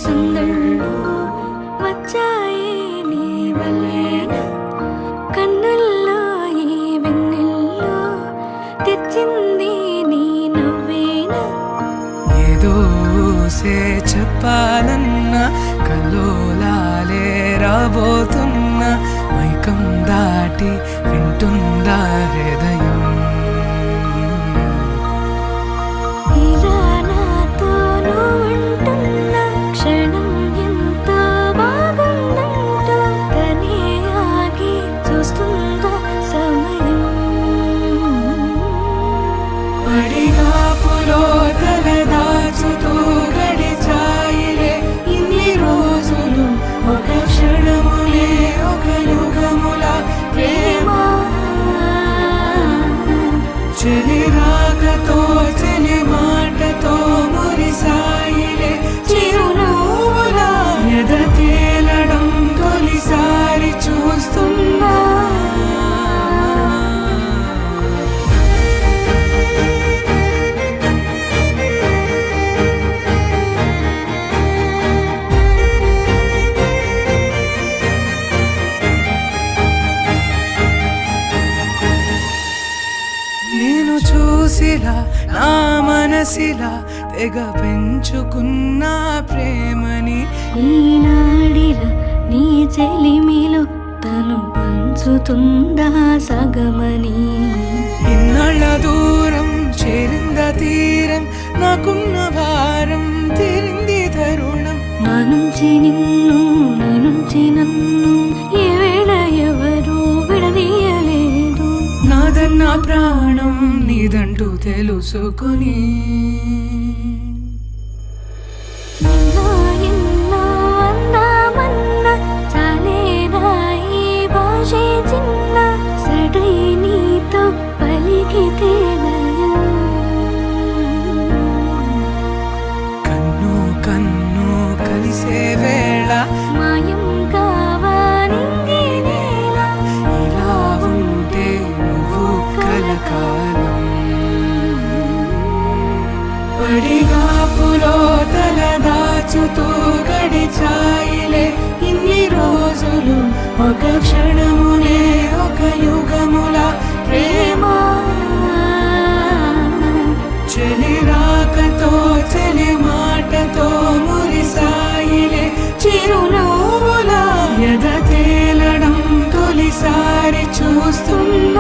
సందళ్ళు వచ్చాయి నీ వల్లేన కన్నుల్లో ఈ వెన్నెల్లో తెచ్చింది నీ నవ్వేనా ఏదో చెప్పాలన్నా కల్లోలాలే రాబోతున్నా మైకం దాటి వింటుందా హృదయం ఇలా నాతో నువ్వుంటున్న క్షణం ఎంతో బాగుందంటూ తనే ఆగి చూస్తుందా సమయం పడిగాపులో తల దాచుతూ గడిచాయిలే ఇన్ని రోజులు ఒక క్షణములే ఒక యుగముల ప్రేమ చెలి రాకతో చెలి మాటతో మురిసాయిలే చిరునవ్వుల ఎద తేలడం తొలిసారి చూస్తున్నా నేను చూసిలా నా మనసిలా తెగ పెంచుకున్న ప్రేమని ఈనాడిలా నీ చెలిమిలో తను పంచుతుందా సగమని ఇన్నాళ్ళ దూరం చేరింద తీరం నాకున్న భారం తీరింది తరుణం నా నుంచి నిన్ను నీ నుంచి నన్ను ఏ వేళ ఎవరు విడదీయలేదు నాదన్న ప్రాణం నీదంటూ తెలుసుకుని ఎన్నో ఎన్నో అందామన్న చాలేనా ఈ భాషే చిన్న సడై నీతో పలికితే లయం. కన్ను కన్ను కలిసే వేళ మాయం కావాలింది నేల ఇలా ఉంటే నువ్వు కలకాలం పడిగాపులో తల దాచుతూ గడిచాయిలే ఇన్ని రోజులు ఒక క్షణమునే ఒక యుగముల ప్రేమ చెలి రాకతో చెలి మాటతో మురిసాయిలే చిరునవ్వుల ఎద తేలడం తొలిసారి చూస్తున్నా